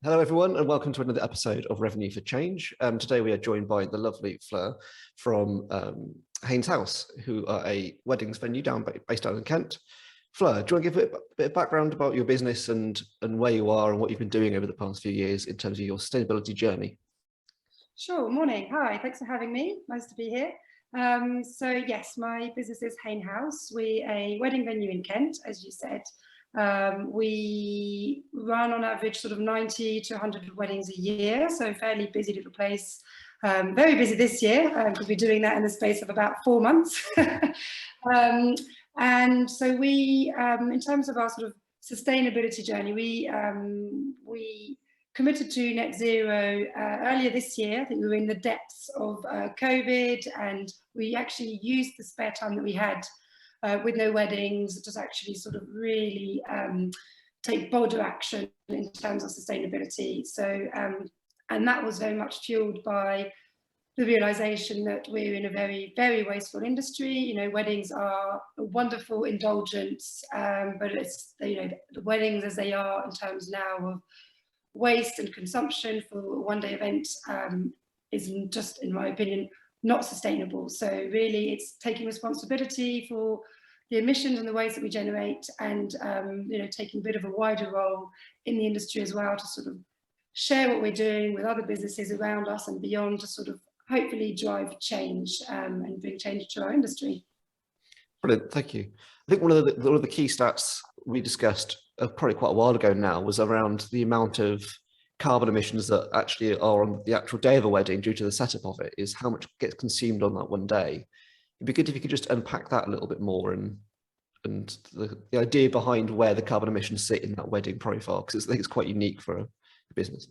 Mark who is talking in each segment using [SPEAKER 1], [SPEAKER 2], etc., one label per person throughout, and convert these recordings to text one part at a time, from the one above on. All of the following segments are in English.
[SPEAKER 1] Hello, everyone, and welcome to another episode of Revenue for Change. Today, we are joined by the lovely Fleur from Hayne's House, who are a weddings venue based down in Kent. Fleur, do you want to give a bit of background about your business and where you are and what you've been doing over the past few years in terms of your sustainability journey?
[SPEAKER 2] Sure. Morning. Hi. Thanks for having me. Nice to be here. So yes, my business is Hayne House. We're a wedding venue in Kent, as you said. We run on average sort of 90 to 100 weddings a year, so fairly busy little place. Very busy this year because we're doing that in the space of about 4 months. And so we, in terms of our sort of sustainability journey, we committed to net zero earlier this year. I think we were in the depths of COVID, and we actually used the spare time that we had with no weddings, just actually sort of really take bolder action in terms of sustainability. So, and that was very much fueled by the realization that we're in a very, very wasteful industry. You know, weddings are a wonderful indulgence, but it's, you know, the weddings as they are in terms now of waste and consumption for a one-day event is just, in my opinion, not sustainable. So really it's taking responsibility for the emissions and the waste that we generate, and you know, taking a bit of a wider role in the industry as well to sort of share what we're doing with other businesses around us and beyond, to sort of hopefully drive change and bring change to our industry.
[SPEAKER 1] Brilliant, thank you. I think one of the key stats we discussed probably quite a while ago now was around the amount of carbon emissions that actually are on the actual day of a wedding due to the setup of it, is how much gets consumed on that one day. It'd be good if you could just unpack that a little bit more and the idea behind where the carbon emissions sit in that wedding profile, because I think it's quite unique for a business.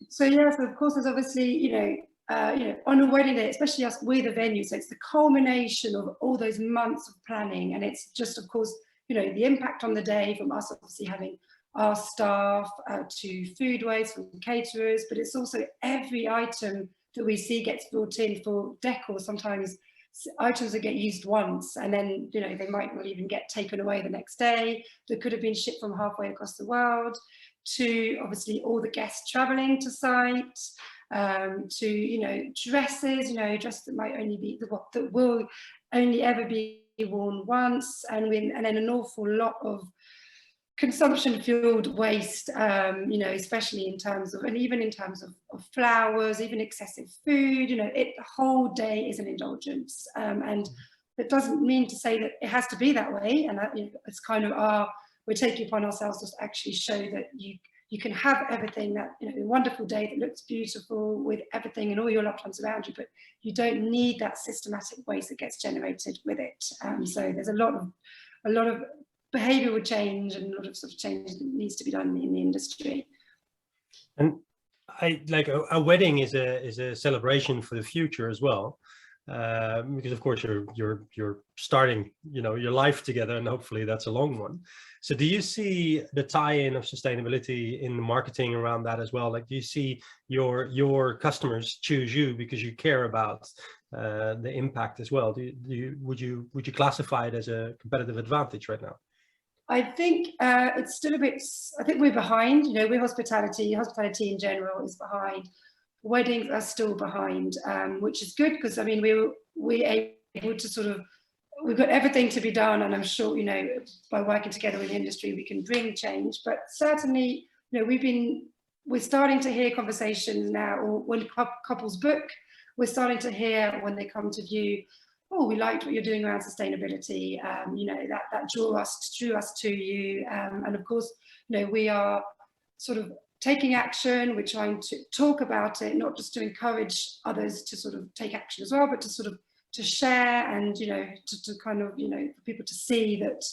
[SPEAKER 2] So yes, of course, there's obviously, you know, on a wedding day, especially us with a venue, so it's the culmination of all those months of planning, and it's just, of course, you know, the impact on the day from us obviously having our staff to food waste from caterers, but it's also every item that we see gets brought in for decor. Sometimes items that get used once and then, you know, they might not even get taken away the next day, that could have been shipped from halfway across the world, to obviously all the guests traveling to site, to, you know, dresses that might only be that will only ever be worn once, and then an awful lot of consumption fueled waste, you know, especially in terms of, and even in terms of flowers, even excessive food, you know, the whole day is an indulgence. And it doesn't mean to say that it has to be that way. And that, you know, it's kind of we're taking upon ourselves to actually show that you can have everything, that, you know, a wonderful day that looks beautiful with everything and all your loved ones around you, but you don't need that systematic waste that gets generated with it. So there's a lot of behavioural change and a lot of sort of change that needs to be done in the industry.
[SPEAKER 3] And I like a wedding is a celebration for the future as well, because of course you're starting, you know, your life together, and hopefully that's a long one. So do you see the tie-in of sustainability in the marketing around that as well? Like, do you see your customers choose you because you care about the impact as well? Would you classify it as a competitive advantage right now?
[SPEAKER 2] I think it's still a bit, I think we're behind, you know, we're hospitality in general is behind. Weddings are still behind, which is good, because I mean, we're able to sort of, we've got everything to be done, and I'm sure, you know, by working together with the industry, we can bring change. But certainly, you know, we're starting to hear conversations now, or when couples book, we're starting to hear when they come to view, oh, we liked what you're doing around sustainability, you know, that drew us to you. And of course, you know, we are sort of taking action. We're trying to talk about it, not just to encourage others to sort of take action as well, but to sort of to share, and, you know, to kind of, you know, for people to see that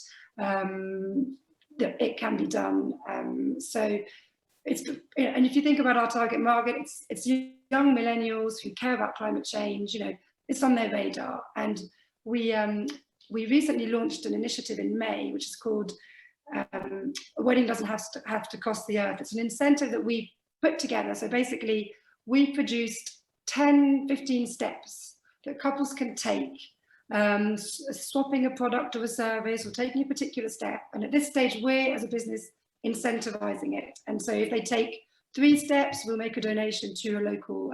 [SPEAKER 2] that it can be done. So it's, and if you think about our target market, it's young millennials who care about climate change. You know, it's on their radar. And we recently launched an initiative in May, which is called A Wedding Doesn't Have to Cost the Earth. It's an incentive that we put together. So basically, we produced 10-15 steps that couples can take, swapping a product or a service or taking a particular step. And at this stage, we're, as a business, incentivizing it. And so if they take 3 steps, we'll make a donation to a local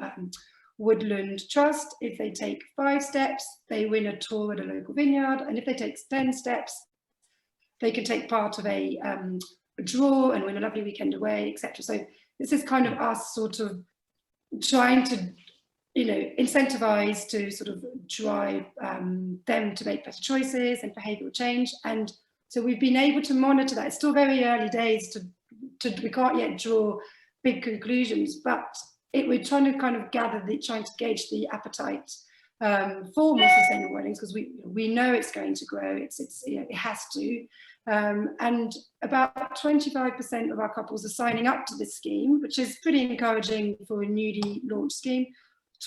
[SPEAKER 2] woodland trust. If they take 5 steps, they win a tour at a local vineyard. And if they take 10 steps, they can take part of a draw and win a lovely weekend away, etc. So this is kind of us sort of trying to, you know, incentivize to sort of drive them to make better choices and behavioral change. And so we've been able to monitor that. It's still very early days we can't yet draw big conclusions, but we're trying to kind of trying to gauge the appetite for more sustainable weddings, because we know it's going to grow. It's you know, it has to. And about 25% of our couples are signing up to this scheme, which is pretty encouraging for a newly launched scheme.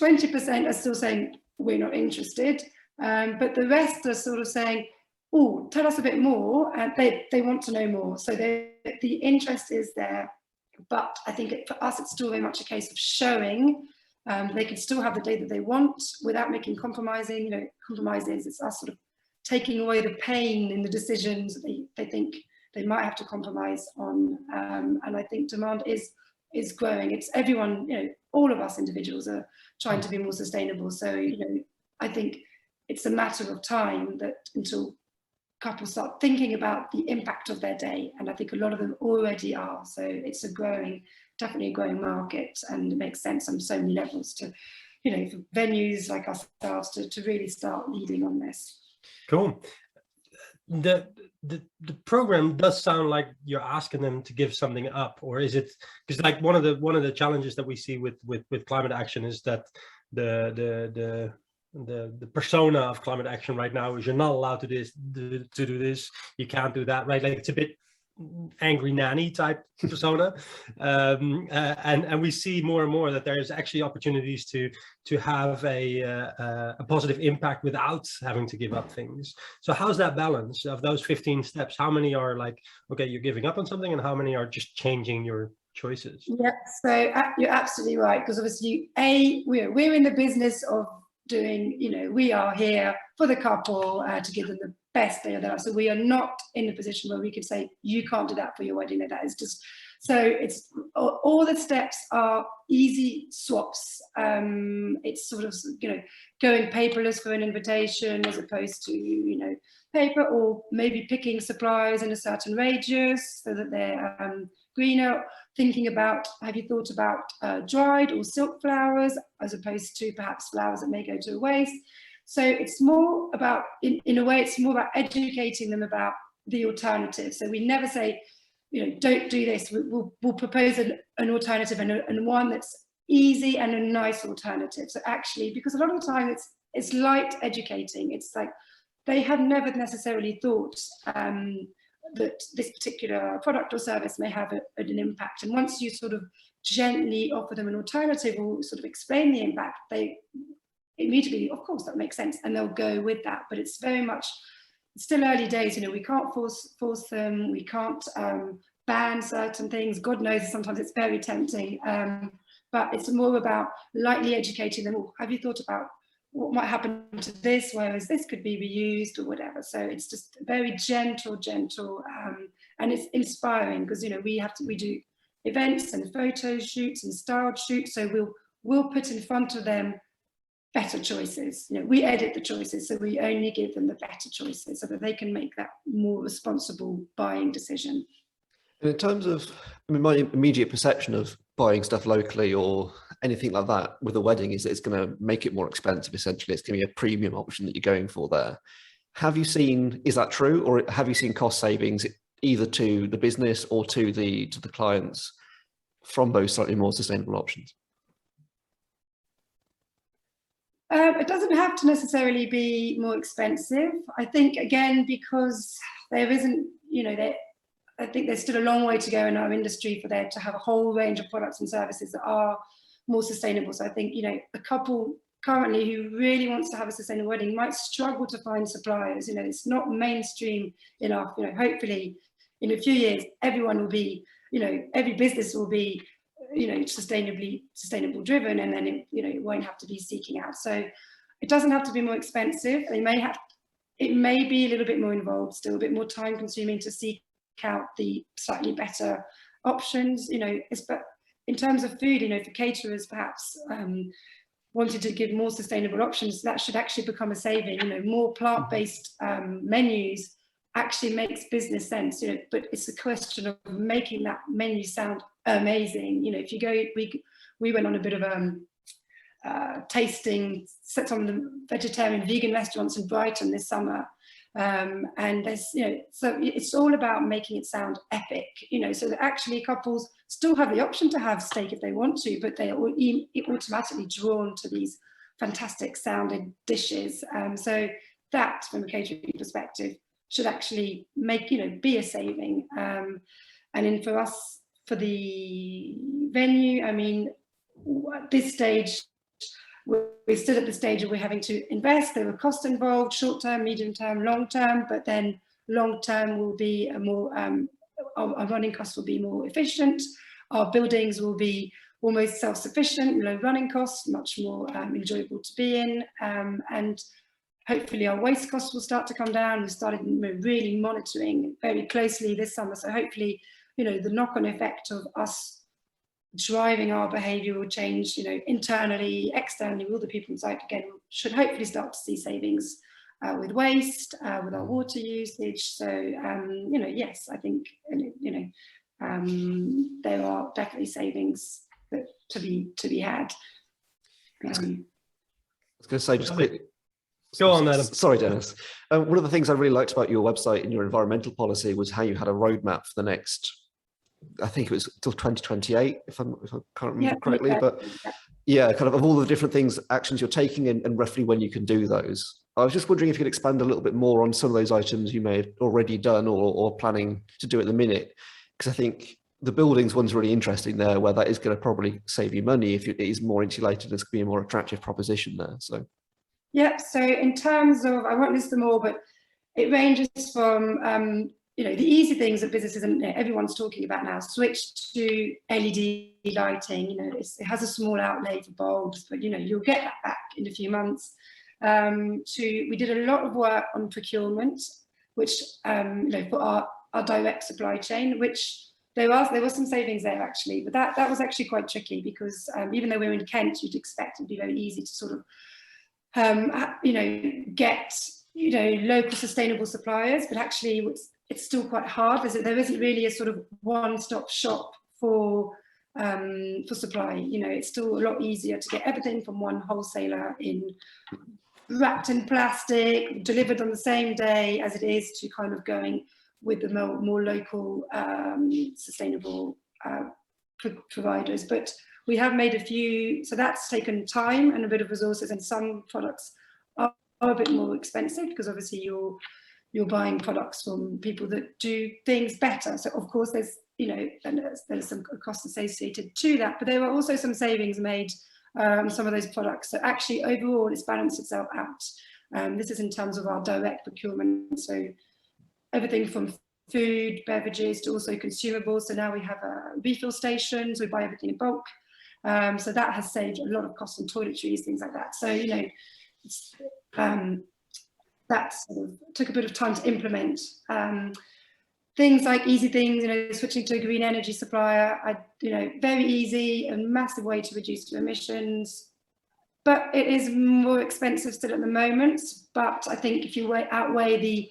[SPEAKER 2] 20% are still saying we're not interested, but the rest are sort of saying, oh, tell us a bit more, and they want to know more. So the interest is there, but I think for us it's still very much a case of showing they can still have the day that they want without making compromises. It's us sort of taking away the pain in the decisions that they think they might have to compromise on, and I think demand is growing. It's everyone, you know, all of us individuals are trying to be more sustainable. So, you know, I think it's a matter of time that until couples start thinking about the impact of their day, and I think a lot of them already are. So it's definitely a growing market, and it makes sense on so many levels to, you know, for venues like ourselves to really start leading on this.
[SPEAKER 3] Cool. The program does sound like you're asking them to give something up, or is it, because like one of the challenges that we see with climate action is that the persona of climate action right now is you're not allowed to do this, you can't do that, right? Like it's a bit angry nanny type persona, and we see more and more that there's actually opportunities to have a positive impact without having to give up things. So how's that balance of those 15 steps? How many are like, okay, you're giving up on something, and how many are just changing your choices?
[SPEAKER 2] Yeah, so you're absolutely right, because obviously we're in the business of doing, you know, we are here for the couple to give them the best day of their life. So we are not in a position where we can say you can't do that for your wedding. That is just, so it's all the steps are easy swaps. It's sort of, you know, going paperless for an invitation as opposed to, you know, paper, or maybe picking suppliers in a certain radius so that they're greener. Thinking about, have you thought about dried or silk flowers as opposed to perhaps flowers that may go to waste? So it's more about, in a way, it's more about educating them about the alternative. So we never say, you know, don't do this. We'll propose an alternative, and one that's easy and a nice alternative. So actually, because a lot of the time it's light educating. It's like they have never necessarily thought that this particular product or service may have an impact. And once you sort of gently offer them an alternative or sort of explain the impact, they immediately, of course, that makes sense, and they'll go with that. But it's very much, it's still early days, you know, we can't force them, we can't ban certain things. God knows sometimes it's very tempting, but it's more about lightly educating them. Have you thought about what might happen to this, whereas this could be reused or whatever? So it's just very gentle, and it's inspiring, because, you know, we do events and photo shoots and styled shoots, so we'll put in front of them better choices. You know, we edit the choices, so we only give them the better choices so that they can make that more responsible buying decision.
[SPEAKER 1] And in terms of, I mean, my immediate perception of buying stuff locally or anything like that with a wedding is that it's going to make it more expensive. Essentially, it's going to be a premium option that you're going for there. Have you seen, is that true, or have you seen cost savings either to the business or to the clients from those slightly more sustainable options?
[SPEAKER 2] It doesn't have to necessarily be more expensive. I think, again, because there isn't, you know, I think there's still a long way to go in our industry for there to have a whole range of products and services that are more sustainable. So I think, you know, a couple currently who really wants to have a sustainable wedding might struggle to find suppliers. You know, it's not mainstream enough. You know, hopefully in a few years, everyone will be, you know, every business will be, you know, sustainable driven, and then it won't have to be seeking out. So it doesn't have to be more expensive. It may be a little bit more involved, still a bit more time consuming to seek out the slightly better options. You know, but in terms of food, you know, for caterers perhaps wanted to give more sustainable options, that should actually become a saving. You know, more plant-based menus actually makes business sense, you know, but it's a question of making that menu sound amazing. You know, if you go, we went on a bit of tasting some of the vegetarian vegan restaurants in Brighton this summer, and there's, you know, so it's all about making it sound epic, you know, so that actually couples still have the option to have steak if they want to, but they are automatically drawn to these fantastic sounding dishes. So that, from a catering perspective, should actually make, you know, be a saving. And then for us, for the venue, I mean, at this stage, we're still at the stage of we're having to invest. There were costs involved, short term, medium term, long term, but then long term will be a more, our running costs will be more efficient. Our buildings will be almost self-sufficient, low running costs, much more enjoyable to be in. And hopefully our waste costs will start to come down. We started really monitoring very closely this summer. So hopefully, you know, the knock-on effect of us driving our behavioural change, you know, internally, externally, with all the people inside, again, should hopefully start to see savings with waste, with our water usage. So, you know, yes, I think, you know, there are definitely savings that to be had.
[SPEAKER 1] I was going to say just quickly.
[SPEAKER 3] Go on, Adam.
[SPEAKER 1] Sorry, Dennis. One of the things I really liked about your website and your environmental policy was how you had a roadmap for the next, I think it was till 2028, if I can't remember correctly, but yeah, kind of all the different things, actions you're taking and roughly when you can do those. I was just wondering if you could expand a little bit more on some of those items you may have already done or planning to do at the minute, because I think the buildings one's really interesting there, where that is going to probably save you money if it is more insulated. It's going to be a more attractive proposition there. So.
[SPEAKER 2] Yeah, so in terms of, I won't list them all, but it ranges from, you know, the easy things that businesses and everyone's talking about now, switch to LED lighting. You know, it has a small outlay for bulbs, but, you know, you'll get that back in a few months. We did a lot of work on procurement, which, you know, for our direct supply chain, which there was some savings there actually, but that was actually quite tricky because even though we're in Kent, you'd expect it'd be very easy to sort of you know, get, you know, local sustainable suppliers, but actually it's still quite hard. There isn't really a sort of one-stop shop for supply. You know, it's still a lot easier to get everything from one wholesaler wrapped in plastic, delivered on the same day, as it is to kind of going with the more local sustainable providers. But we have made a few, so that's taken time and a bit of resources, and some products are a bit more expensive because obviously you're buying products from people that do things better. So of course there's, you know, and there's some costs associated to that, but there were also some savings made some of those products. So actually overall it's balanced itself out. This is in terms of our direct procurement. So everything from food, beverages to also consumables. So now we have refill stations, we buy everything in bulk. So that has saved a lot of costs on toiletries, things like that. So, you know, it's, that sort of took a bit of time to implement. Things like easy things, you know, switching to a green energy supplier, you know, very easy, a massive way to reduce your emissions. But it is more expensive still at the moment. But I think if you outweigh the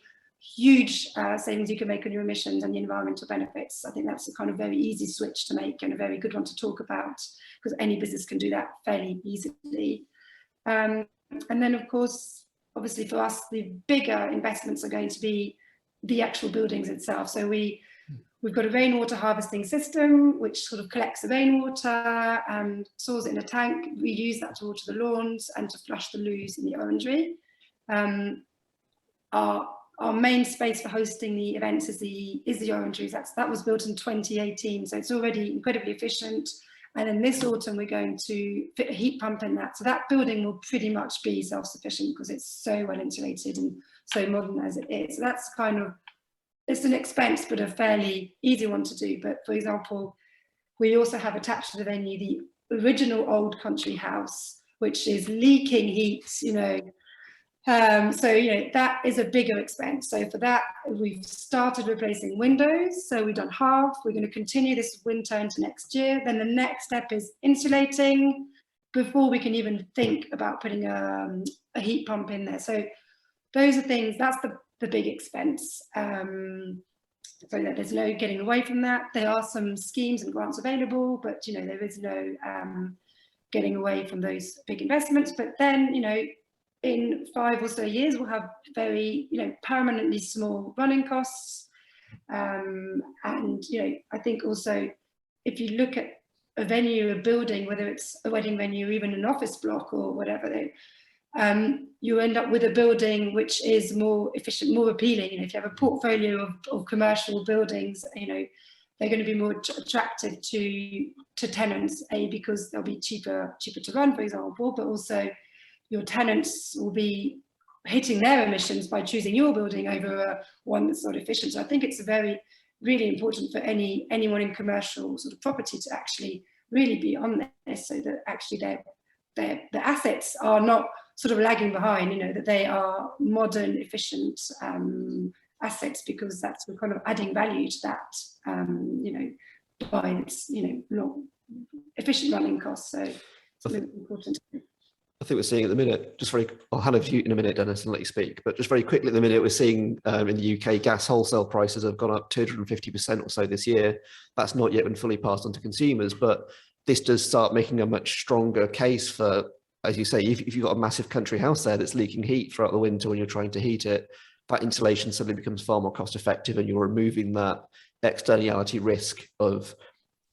[SPEAKER 2] huge savings you can make on your emissions and the environmental benefits, I think that's a kind of very easy switch to make and a very good one to talk about, because any business can do that fairly easily. And then of course, obviously for us, the bigger investments are going to be the actual buildings itself. So we've got a rainwater harvesting system which sort of collects the rainwater and stores it in a tank. We use that to water the lawns and to flush the loos in the orangery. Our main space for hosting the events is the orangeries. That was built in 2018, so it's already incredibly efficient. And then this autumn we're going to fit a heat pump in that, so that building will pretty much be self-sufficient because it's so well insulated and so modern as it is. So that's kind of, it's an expense but a fairly easy one to do. But for example, we also have attached to the venue the original old country house, which is leaking heat, you know, So, that is a bigger expense. So for that, we've started replacing windows. So we've done half. We're going to continue this winter into next year. Then the next step is insulating before we can even think about putting a heat pump in there. So those are things, that's the big expense. So that there's no getting away from that. There are some schemes and grants available, but there is no getting away from those big investments. But then, in 5 or so years, we'll have very, permanently small running costs. And, I think also, if you look at a venue, a building, whether it's a wedding venue, or even an office block or whatever, you end up with a building which is more efficient, more appealing. If you have a portfolio of commercial buildings, they're going to be more attractive to tenants, because they'll be cheaper to run, for example, but also your tenants will be hitting their emissions by choosing your building over one that's not efficient. So I think it's really important for anyone in commercial sort of property to actually really be on this, so that actually their assets are not sort of lagging behind, that they are modern, efficient assets, because that's kind of adding value to that, by its, long, efficient running costs. So it's really important.
[SPEAKER 1] I think we're seeing at the minute, I'll hand over to you in a minute, Dennis, and let you speak, but just very quickly at the minute, we're seeing in the UK, gas wholesale prices have gone up 250% or so this year. That's not yet been fully passed on to consumers, but this does start making a much stronger case for, as you say, if you've got a massive country house there that's leaking heat throughout the winter when you're trying to heat it, that insulation suddenly becomes far more cost effective, and you're removing that externality risk of,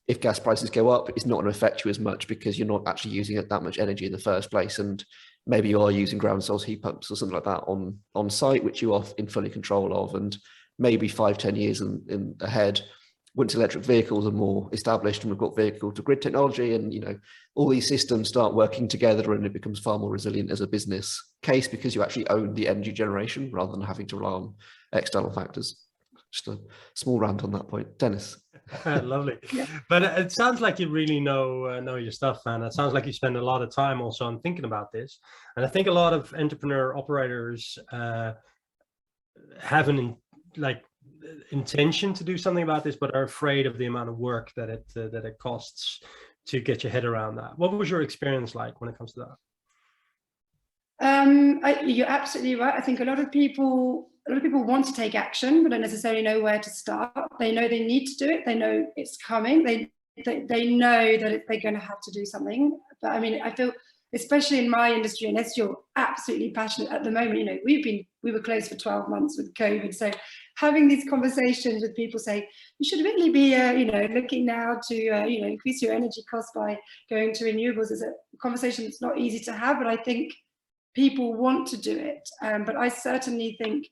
[SPEAKER 1] if gas prices go up, it's not going to affect you as much because you're not actually using that much energy in the first place. And maybe you are using ground source heat pumps or something like that on site, which you are in fully control of. And maybe 5-10 years in ahead, once electric vehicles are more established and we've got vehicle to grid technology, and all these systems start working together, and it becomes far more resilient as a business case because you actually own the energy generation rather than having to rely on external factors. Just a small rant on that point. Dennis.
[SPEAKER 3] Lovely. Yeah. But it sounds like you really know your stuff, and it sounds like you spend a lot of time also on thinking about this. And I think a lot of entrepreneur operators have an intention to do something about this, but are afraid of the amount of work that it costs to get your head around that. What was your experience like when it comes to that?
[SPEAKER 2] You're absolutely right. I think a lot of people want to take action, but don't necessarily know where to start. They know they need to do it. They know it's coming. They know that they're going to have to do something. But I mean, I feel, especially in my industry, unless you're absolutely passionate at the moment, we were closed for 12 months with COVID. So having these conversations with people say, you should really be, looking now to, increase your energy costs by going to renewables, is a conversation that's not easy to have, but I think people want to do it. But I certainly think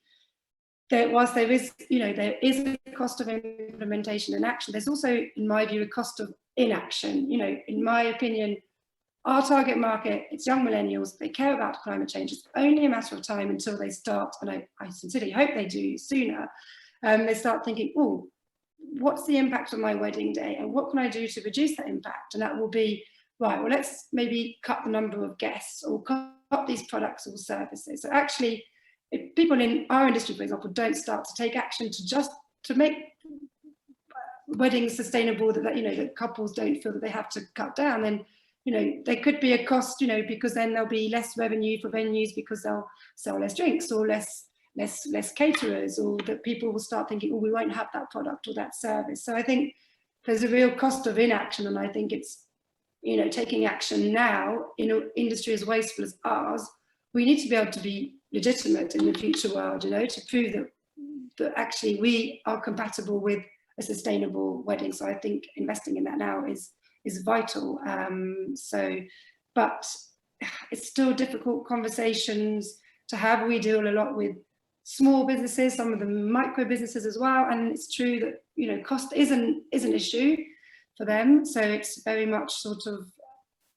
[SPEAKER 2] that whilst there is a cost of implementation and action, there's also, in my view, a cost of inaction. In my opinion, our target market, it's young millennials, they care about climate change. It's only a matter of time until they start, and I sincerely hope they do sooner, they start thinking, oh, what's the impact on my wedding day, and what can I do to reduce that impact? And that will be, right, well, let's maybe cut the number of guests or cut these products or services. So actually, if people in our industry, for example, don't start to take action to make weddings sustainable, that couples don't feel that they have to cut down, then there could be a cost, because then there'll be less revenue for venues because they'll sell less drinks or less caterers, or that people will start thinking, oh, we won't have that product or that service. So I think there's a real cost of inaction, and I think it's taking action now in an industry as wasteful as ours. We need to be able to be legitimate in the future world, to prove that actually we are compatible with a sustainable wedding. So I think investing in that now is vital. But it's still difficult conversations to have. We deal a lot with small businesses, some of them micro businesses as well, and it's true that cost is an issue for them. So it's very much sort of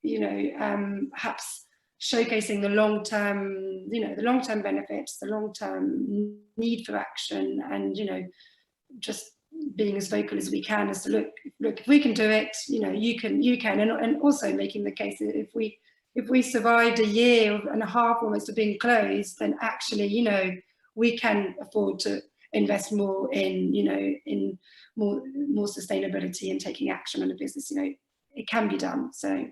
[SPEAKER 2] perhaps showcasing the long-term benefits, the long-term need for action, and just being as vocal as we can as to look, if we can do it, you can, and also making the case that if we if we survived a year and a half almost of being closed, then actually, you know, we can afford to invest more in, you know, in more sustainability and taking action on the business. You know, it can be done. So.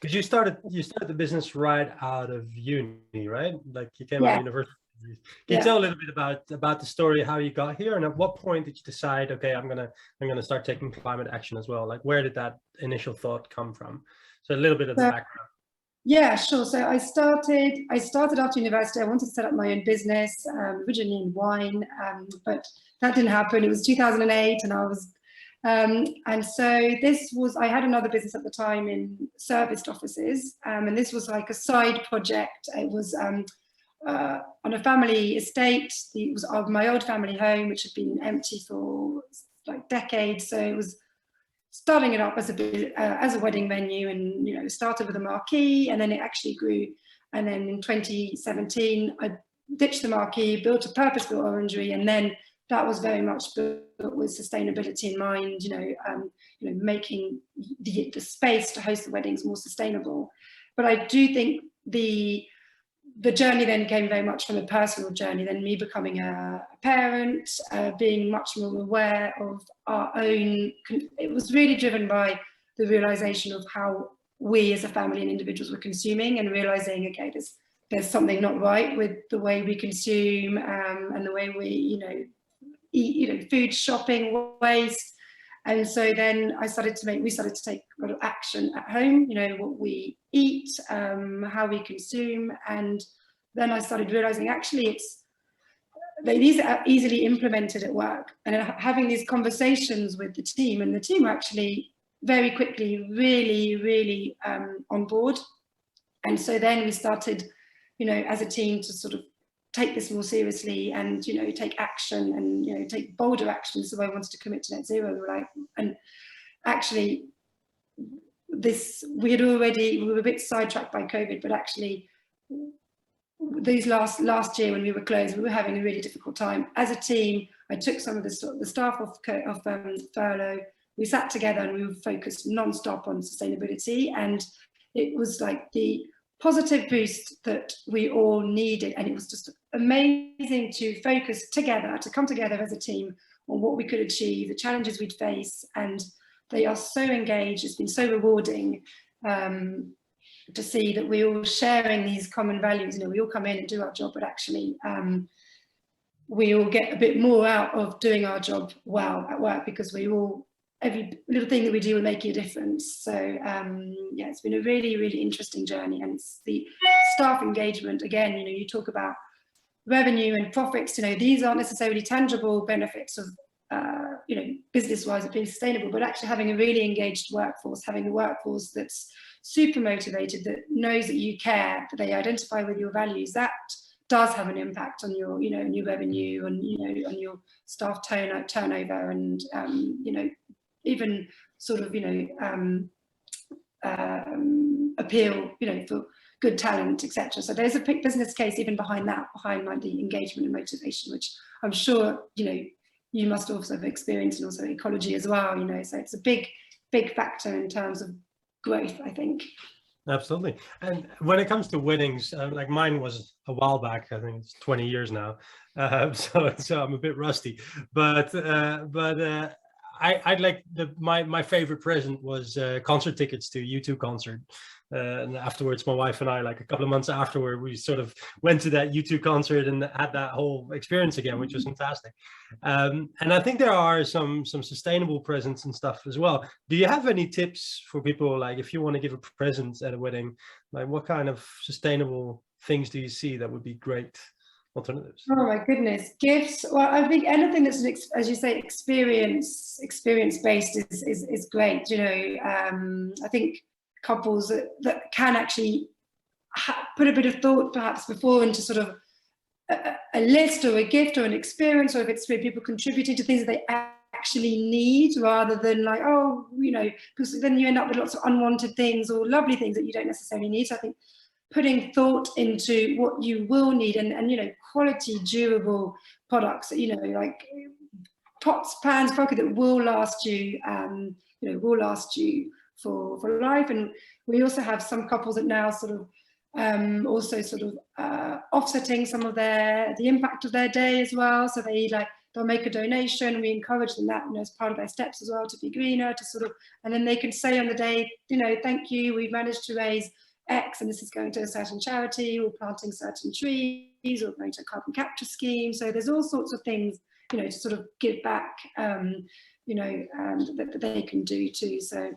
[SPEAKER 3] Because you started the business right out of uni, right? Like you came out of university. Can you tell a little bit about the story, how you got here, and at what point did you decide, okay, I'm gonna start taking climate action as well? Like, where did that initial thought come from? So a little bit of the background.
[SPEAKER 2] Yeah, sure. So I started after university. I wanted to set up my own business, originally in wine, but that didn't happen. It was 2008, and I was, and so I had another business at the time in serviced offices, and this was like a side project. It was on a family estate. It was of my old family home, which had been empty for like decades. So it was starting it up as a wedding venue, and you know, started with a marquee, and then it actually grew. And then in 2017, I ditched the marquee, built a purpose-built orangery, and then that was very much built with sustainability in mind. You know, making the space to host the weddings more sustainable. But I do think the journey then came very much from a personal journey, then me becoming a parent, being much more aware of our own. It was really driven by the realization of how we as a family and individuals were consuming, and realizing, okay, there's something not right with the way we consume, and the way we, you know, eat, you know, food, shopping, waste. And so then we started to take a lot of action at home, you know, what we eat, how we consume. And then I started realizing, actually, these are easily implemented at work. And having these conversations with the team, and the team were actually very quickly really, really on board. And so then we started, you know, as a team to sort of take this more seriously, and, you know, take action, and, you know, take bolder action. So I wanted to commit to net zero. We were like, and actually we were a bit sidetracked by COVID, but actually these last year when we were closed, we were having a really difficult time. As a team, I took some of the staff off furlough. We sat together and we were focused non-stop on sustainability, and it was like the positive boost that we all needed. And it was just amazing to focus together, to come together as a team on what we could achieve, the challenges we'd face. And they are so engaged. It's been so rewarding to see that we're all sharing these common values. You know, we all come in and do our job, but actually we all get a bit more out of doing our job well at work, because every little thing that we do will make a difference. So yeah, it's been a really, really interesting journey. And it's the staff engagement. Again, you know, you talk about revenue and profits, you know, these aren't necessarily tangible benefits of, you know, business-wise of being sustainable, but actually having a really engaged workforce, having a workforce that's super motivated, that knows that you care, that they identify with your values, that does have an impact on your, you know, new revenue, and, you know, on your staff turnover, and, you know, even sort of, you know, appeal, you know, for good talent, etc. So there's a big business case even behind that, behind like the engagement and motivation, which I'm sure, you know, you must also have experienced, and also ecology as well, you know. So it's a big factor in terms of growth, I think.
[SPEAKER 3] Absolutely. And when it comes to weddings, like mine was a while back, I think it's 20 years now. So I'm a bit rusty, but I'd like my favorite present was concert tickets to U2 concert. And afterwards, my wife and I, like a couple of months afterward, we sort of went to that U2 concert and had that whole experience again, which was fantastic. And I think there are some sustainable presents and stuff as well. Do you have any tips for people, like if you want to give a present at a wedding, like what kind of sustainable things do you see that would be great alternatives?
[SPEAKER 2] Oh my goodness, gifts. Well, I think anything that's, as you say, experience based is great. You know, I think couples that can actually put a bit of thought perhaps before into sort of a list or a gift or an experience, or if it's people contributing to things that they actually need, rather than like, oh, you know, because then you end up with lots of unwanted things or lovely things that you don't necessarily need. So I think putting thought into what you will need, and you know, quality, durable products, you know, like pots, pans, pocket that will last you, you know, will last you for life. And we also have some couples that now sort of offsetting some of the impact of their day as well. So they'll make a donation. We encourage them that, as part of their steps as well, to be greener, to sort of, and then they can say on the day, thank you, we've managed to raise X, and this is going to a certain charity, or planting certain trees, or going to a carbon capture scheme. So there's all sorts of things, to sort of give back, that they can do too. So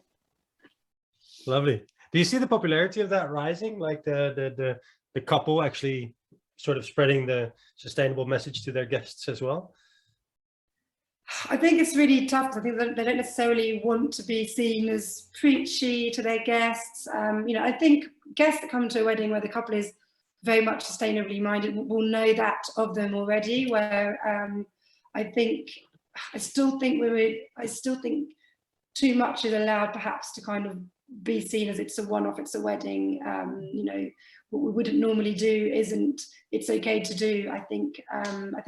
[SPEAKER 3] lovely. Do you see the popularity of that rising, like the couple actually sort of spreading the sustainable message to their guests as well?
[SPEAKER 2] I think it's really tough, because I think they don't necessarily want to be seen as preachy to their guests. I think guests that come to a wedding where the couple is very much sustainably minded will know that of them already. Where I still think too much is allowed, perhaps, to kind of be seen as it's a one-off, it's a wedding. What we wouldn't normally do it's okay to do. I think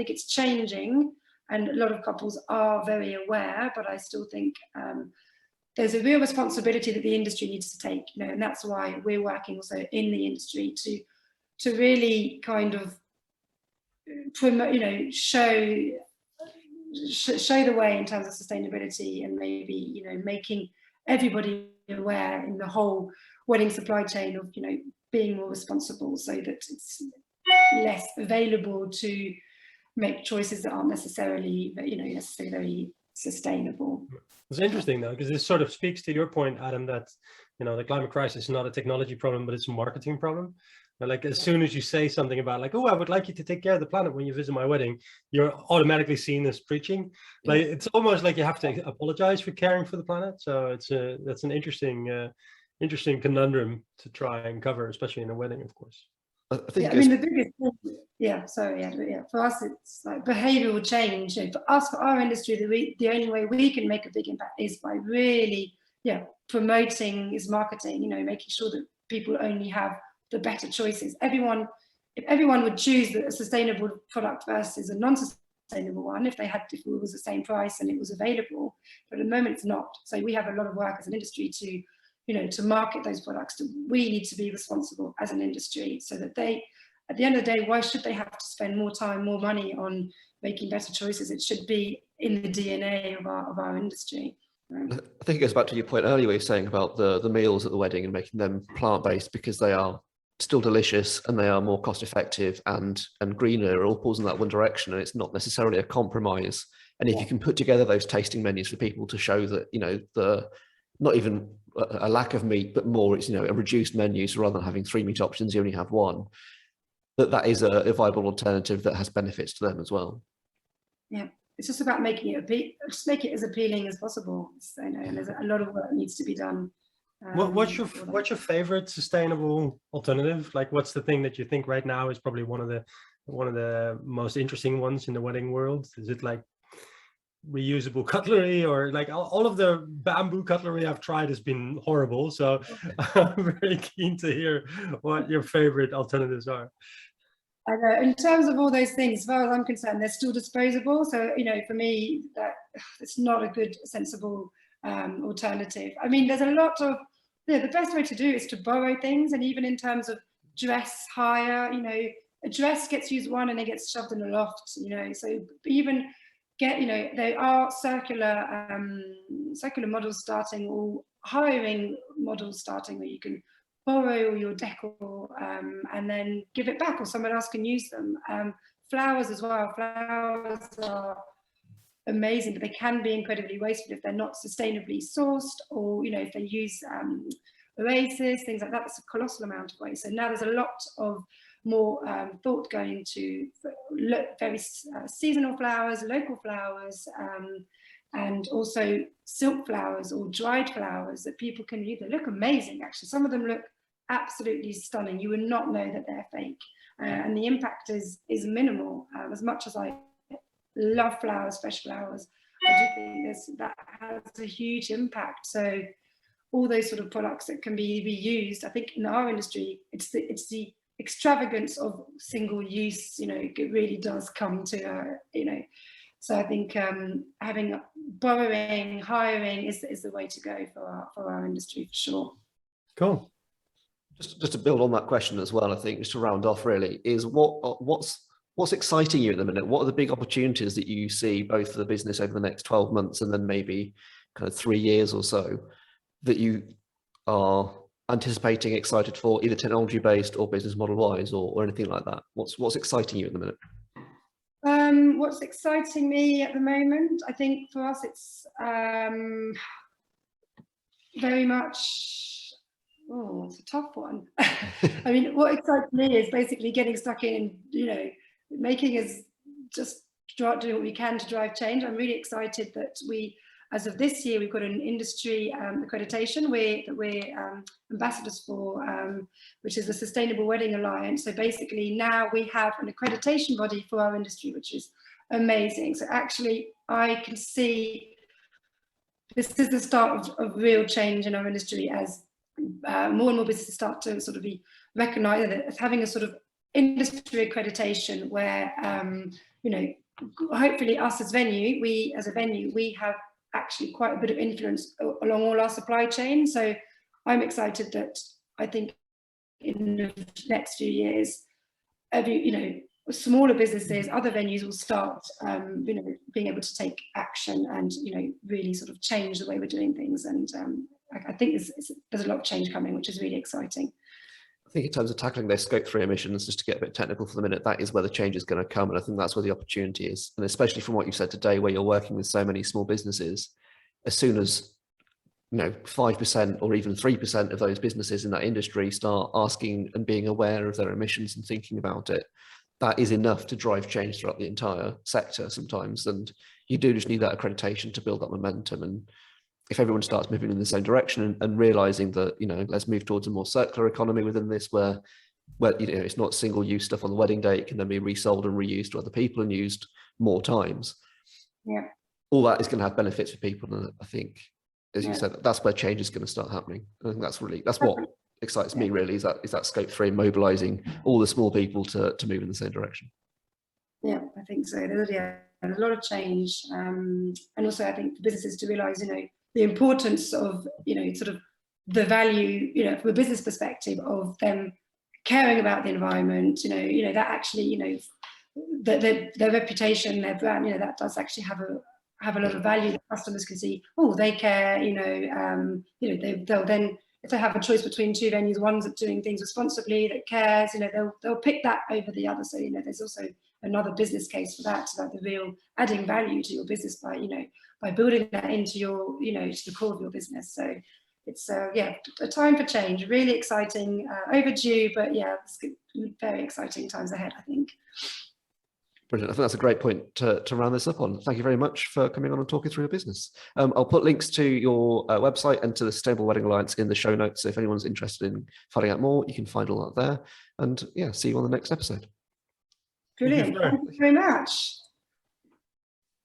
[SPEAKER 2] it's changing. And a lot of couples are very aware, but I still think there's a real responsibility that the industry needs to take, and that's why we're working also in the industry to really kind of promote, show the way in terms of sustainability, and maybe, making everybody aware in the whole wedding supply chain of, being more responsible, so that it's less available to make choices that aren't necessarily very sustainable.
[SPEAKER 3] It's interesting though, because this sort of speaks to your point, Adam, that the climate crisis is not a technology problem, but it's a marketing problem. But like, as soon as you say something about like, oh, I would like you to take care of the planet when you visit my wedding, you're automatically seen as preaching. Like, it's almost like you have to apologize for caring for the planet. So that's an interesting conundrum to try and cover, especially in a wedding, of course.
[SPEAKER 1] I think
[SPEAKER 2] the biggest thing, for us, it's like behavioural change. For us, for our industry, the only way we can make a big impact is by really, promoting is marketing. Making sure that people only have the better choices. If everyone would choose a sustainable product versus a non-sustainable one, if it was the same price and it was available, but at the moment it's not. So we have a lot of work as an industry to market those products. We need to be responsible as an industry, so that at the end of the day, why should they have to spend more time, more money on making better choices? It should be in the DNA of our industry.
[SPEAKER 1] I think it goes back to your point earlier, where you're saying about the meals at the wedding and making them plant-based, because they are still delicious and they are more cost-effective and greener. It all pulls in that one direction, and it's not necessarily a compromise. And if you can put together those tasting menus for people to show that, the not even a lack of meat, but more, it's, a reduced menu. So rather than having 3 meat options, you only have 1. That is a viable alternative that has benefits to them as well. Yeah,
[SPEAKER 2] it's just about making it as appealing as possible. So, and there's a lot of work needs to be done.
[SPEAKER 3] What's your favorite sustainable alternative? Like, what's the thing that you think right now is probably one of the most interesting ones in the wedding world? Is it like reusable cutlery, or like all of the bamboo cutlery I've tried has been horrible? So I'm very keen to hear what your favorite alternatives are.
[SPEAKER 2] I know, in terms of all those things, as far as I'm concerned, they're still disposable. So, for me, that it's not a good, sensible alternative. I mean, there's a lot of, the best way to do it is to borrow things. And even in terms of dress hire, a dress gets used one and it gets shoved in a loft, so even there are circular models starting, or hiring models starting, where you can borrow your decor and then give it back, or someone else can use them. Flowers as well. Flowers are amazing, but they can be incredibly wasteful if they're not sustainably sourced, or if they use oasis, things like that. That's a colossal amount of waste. So now there's a lot of more thought going into very seasonal flowers, local flowers, and also silk flowers or dried flowers that people can use. They look amazing, actually. Some of them look absolutely stunning. You would not know that they're fake, and the impact is minimal. As much as I love flowers, fresh flowers, I do think that has a huge impact. So all those sort of products that can be reused, I think in our industry, it's the extravagance of single use, it really does come to So I think having borrowing, hiring is the way to go for our industry for sure.
[SPEAKER 3] Cool.
[SPEAKER 1] Just to build on that question as well, I think just to round off really is what's exciting you at the minute? What are the big opportunities that you see both for the business over the next 12 months and then maybe kind of 3 years or so that you are anticipating, excited for, either technology based or business model wise or anything like that? What's exciting you at the minute?
[SPEAKER 2] What's exciting me at the moment, I think for us it's very much, it's a tough one. I mean, what excites me is basically getting stuck in, making us just doing what we can to drive change. I'm really excited that as of this year, we've got an industry accreditation we're ambassadors for, which is the Sustainable Wedding Alliance. So basically now we have an accreditation body for our industry, which is amazing. So actually I can see this is the start of real change in our industry as more and more businesses start to sort of be recognised as having a sort of industry accreditation where, hopefully us as a venue, we have actually quite a bit of influence along all our supply chain. So I'm excited that I think in the next few years, smaller businesses, other venues will start, being able to take action and, really sort of change the way we're doing things. And I think there's a lot of change coming, which is really exciting.
[SPEAKER 1] I think in terms of tackling those scope 3 emissions, just to get a bit technical for the minute, that is where the change is going to come. And I think that's where the opportunity is. And especially from what you said today, where you're working with so many small businesses, as soon as 5% or even 3% of those businesses in that industry start asking and being aware of their emissions and thinking about it, that is enough to drive change throughout the entire sector sometimes. And you do just need that accreditation to build that momentum. And if everyone starts moving in the same direction and realizing that, let's move towards a more circular economy within this, where it's not single use stuff on the wedding day, it can then be resold and reused to other people and used more times.
[SPEAKER 2] Yeah.
[SPEAKER 1] All that is going to have benefits for people. And I think, as you said, that's where change is going to start happening. I think that's what excites me really, is that scope 3, mobilizing all the small people to move in the same direction.
[SPEAKER 2] Yeah, I think so. There's a lot of change. And also I think for businesses to realize, the importance of, sort of the value, from a business perspective of them caring about the environment, that actually, their reputation, their brand, that does actually have a lot of value that customers can see. Oh, they care, they'll then, if they have a choice between 2 venues, one's doing things responsibly, that cares, they'll pick that over the other. So, there's also another business case for that, so that the real adding value to your business by building that into your, to the core of your business. So it's a time for change, really exciting, overdue, but it's very exciting times ahead, I think.
[SPEAKER 1] Brilliant. I think that's a great point to round this up on. Thank you very much for coming on and talking through your business. I'll put links to your website and to the Sustainable Wedding Alliance in the show notes. So if anyone's interested in finding out more, you can find all that there. And see you on the next episode.
[SPEAKER 2] Brilliant. Thank you very much.